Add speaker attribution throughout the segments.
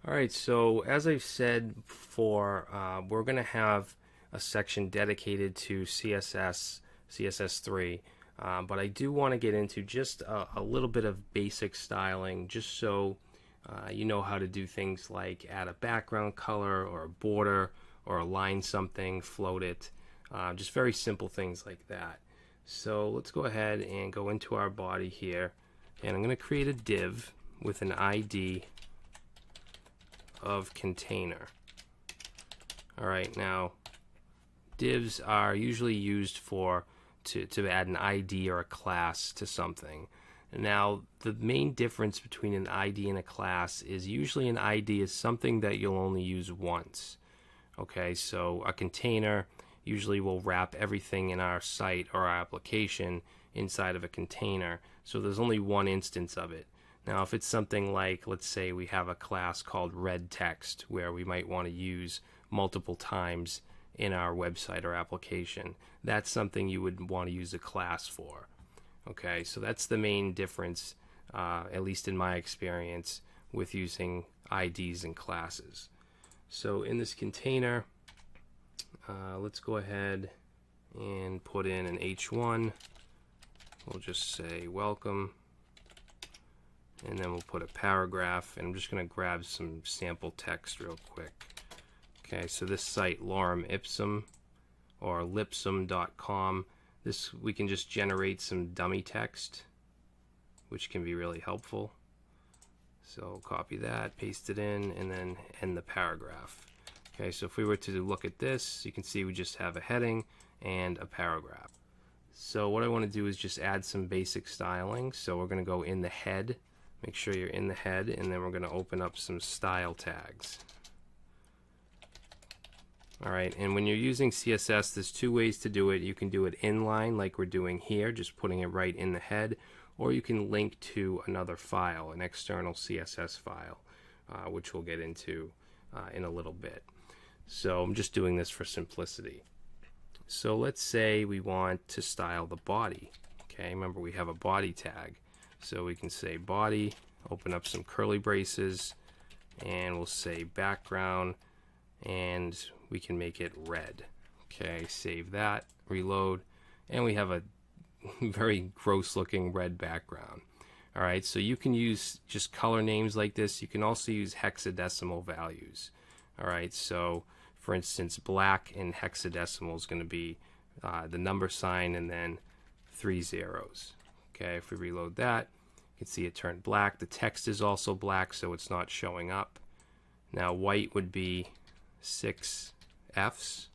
Speaker 1: Alright, so as I've said before, we're going to have a section dedicated to CSS, CSS3, but I do want to get into just a little bit of basic styling just so you know how to do things like add a background color or a border or align something, float it, just very simple things like that. So let's go ahead and go into our body here, and I'm going to create a div with an ID of container. Alright, now divs are usually used for to add an ID or a class to something. Now the main difference between an ID and a class is usually an ID is something that you'll only use once. Okay, so a container usually will wrap everything in our site or our application inside of a container, so there's only one instance of it. Now, if it's something like, let's say we have a class called red text where we might want to use multiple times in our website or application, that's something you would want to use a class for. Okay, so that's the main difference, at least in my experience, with using IDs and classes. So in this container, let's go ahead and put in an H1. We'll just say welcome. And then we'll put a paragraph, and I'm just going to grab some sample text real quick. Okay, so this site, lorem ipsum or lipsum.com, this we can just generate some dummy text, which can be really helpful. So copy that, paste it in, and then end the paragraph. Okay, so if we were to look at this, you can see we just have a heading and a paragraph. So what I want to do is just add some basic styling. So we're going to go in the head. Make sure you're in the head, and then we're going to open up some style tags. Alright, and when you're using CSS, there's two ways to do it. You can do it inline like we're doing here, just putting it right in the head, or you can link to another file, an external CSS file, which we'll get into in a little bit. So I'm just doing this for simplicity. So let's say we want to style the body. Okay, remember we have a body tag. So we can say body, open up some curly braces, and we'll say background, and we can make it red. Okay, save that, reload, and we have a very gross looking red background. Alright, so you can use just color names like this. You can also use hexadecimal values. Alright, so for instance, black in hexadecimal is going to be the number sign and then 3 zeros. Okay, if we reload that, you can see it turned black. The text is also black, so it's not showing up. Now white would be 6 Fs.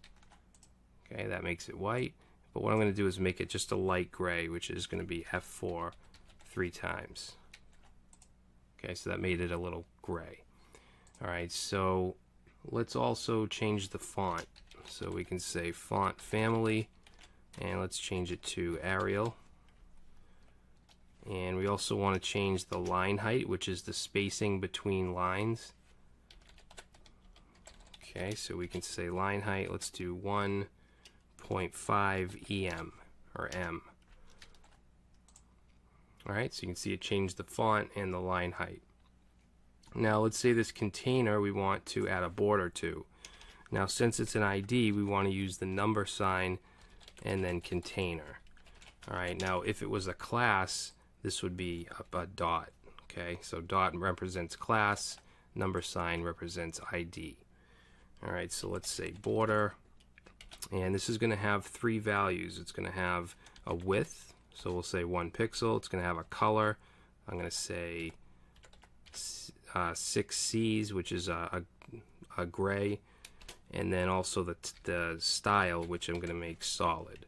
Speaker 1: Okay, that makes it white. But what I'm going to do is make it just a light gray, which is going to be F4 3 times. Okay, so that made it a little gray. Alright, so let's also change the font. So we can say font family, and let's change it to Arial. And we also want to change the line height, which is the spacing between lines. Okay, so we can say line height, let's do 1.5 EM or M. Alright, so you can see it changed the font and the line height. Now let's say this container we want to add a border to. Now since it's an ID, we want to use the number sign and then container. Alright, now if it was a class, this would be a dot. Okay, so dot represents class, number sign represents ID. Alright, so let's say border, and this is going to have 3 values. It's going to have a width, so we'll say 1 pixel. It's going to have a color. I'm going to say 6 Cs, which is a gray, and then also the style, which I'm going to make solid.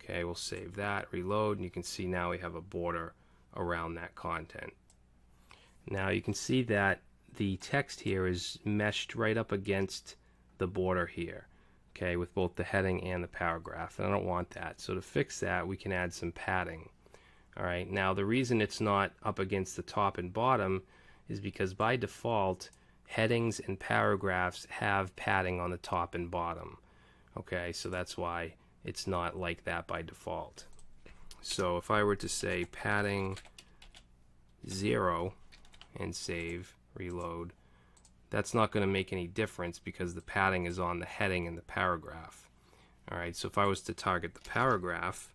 Speaker 1: Okay, we'll save that, reload, and you can see now we have a border around that content. Now you can see that the text here is meshed right up against the border here, okay, with both the heading and the paragraph, and I don't want that. So to fix that, we can add some padding. Alright, now the reason it's not up against the top and bottom is because by default, headings and paragraphs have padding on the top and bottom. Okay, so that's why it's not like that by default. So if I were to say padding 0 and save, reload, that's not going to make any difference because the padding is on the heading and the paragraph. Alright, so if I was to target the paragraph,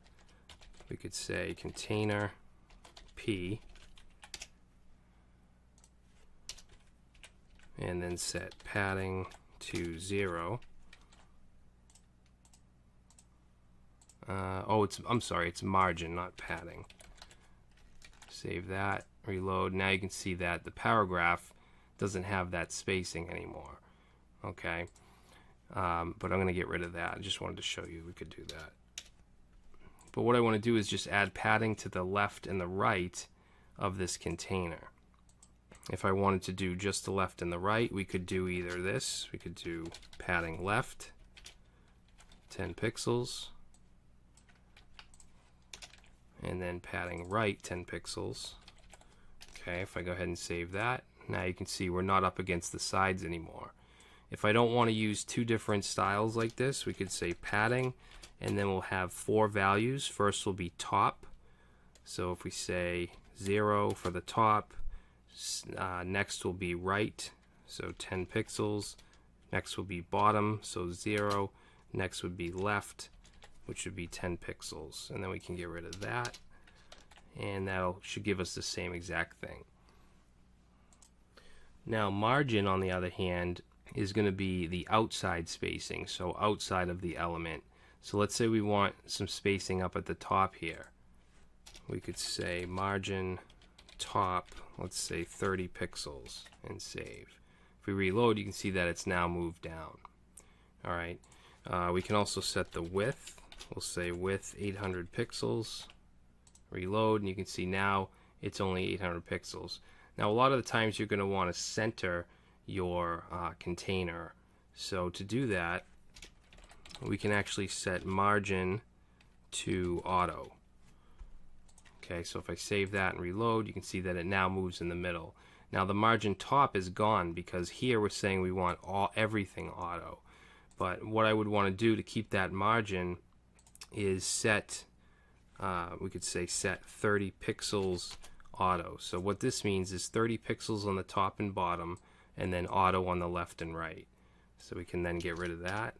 Speaker 1: we could say container P and then set padding to 0. I'm sorry, it's margin, not padding. Save that, reload. Now you can see that the paragraph doesn't have that spacing anymore. Okay, but I'm going to get rid of that. I just wanted to show you we could do that. But what I want to do is just add padding to the left and the right of this container. If I wanted to do just the left and the right, we could do either this. We could do padding left, 10 pixels, and then padding right, 10 pixels. Okay, if I go ahead and save that, now you can see we're not up against the sides anymore. If I don't want to use two different styles like this, we could say padding, and then we'll have 4 values. First will be top. So if we say 0 for the top, next will be right, so 10 pixels. Next will be bottom, so 0. Next would be left, which would be 10 pixels. And then we can get rid of that. And that should give us the same exact thing. Now margin, on the other hand, is going to be the outside spacing, so outside of the element. So let's say we want some spacing up at the top here. We could say margin top, let's say 30 pixels, and save. If we reload, you can see that it's now moved down. Alright, we can also set the width. We'll say width 800 pixels. Reload, and you can see now it's only 800 pixels. Now a lot of the times you're going to want to center your container. So to do that, we can actually set margin to auto. Okay, so if I save that and reload, you can see that it now moves in the middle. Now the margin top is gone because here we're saying we want everything auto. But what I would want to do to keep that margin is set, we could say set 30 pixels auto. So what this means is 30 pixels on the top and bottom, and then auto on the left and right. So we can then get rid of that,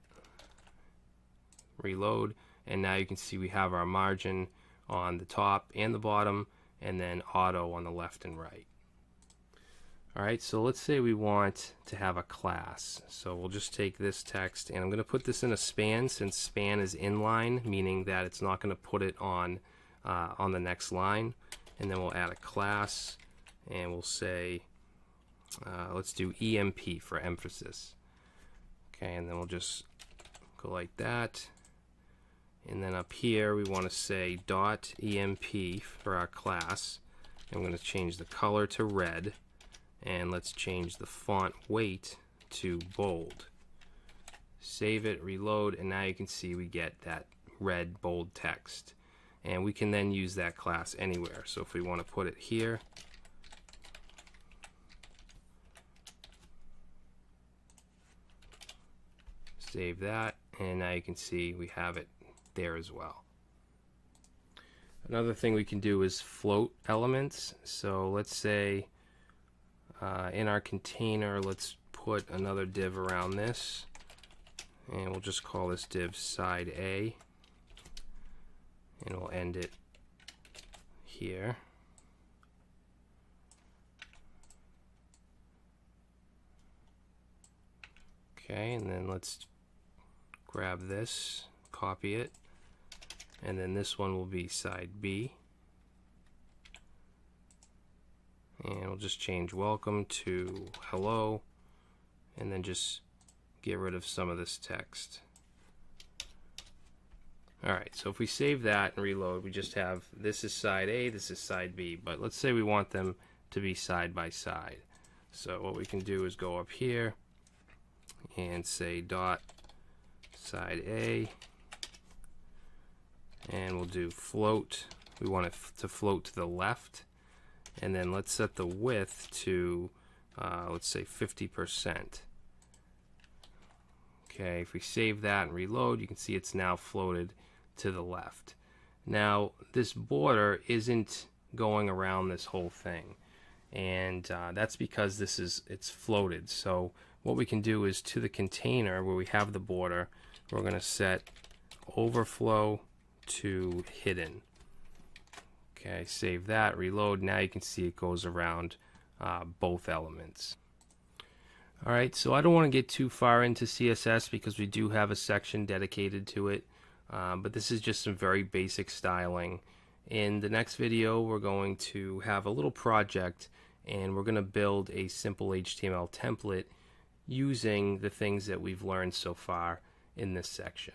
Speaker 1: reload, and now you can see we have our margin on the top and the bottom, and then auto on the left and right. Alright, so let's say we want to have a class. So we'll just take this text, and I'm going to put this in a span, since span is inline, meaning that it's not going to put it on the next line. And then we'll add a class, and we'll say, let's do EMP for emphasis. Okay, and then we'll just go like that. And then up here we want to say dot EMP for our class. I'm going to change the color to red, and let's change the font weight to bold. Save it, reload, and now you can see we get that red bold text. And we can then use that class anywhere. So if we want to put it here, save that, and now you can see we have it there as well. Another thing we can do is float elements. So let's say in our container, let's put another div around this, and we'll just call this div side A, and we'll end it here. Okay, and then let's grab this, copy it, and then this one will be side B. And we'll just change welcome to hello, and then just get rid of some of this text. Alright, so if we save that and reload, we just have this is side A, this is side B, but let's say we want them to be side by side. So what we can do is go up here and say dot side A, and we'll do float. We want it to float to the left, and then let's set the width to let's say 50%. Okay, if we save that and reload, you can see it's now floated to the left. Now this border isn't going around this whole thing. and that's because it's floated. So what we can do is, to the container where we have the border, we're going to set overflow to hidden. Okay, save that, reload. Now you can see it goes around both elements. Alright, so I don't want to get too far into CSS because we do have a section dedicated to it, but this is just some very basic styling. In the next video, we're going to have a little project, and we're going to build a simple HTML template using the things that we've learned so far in this section.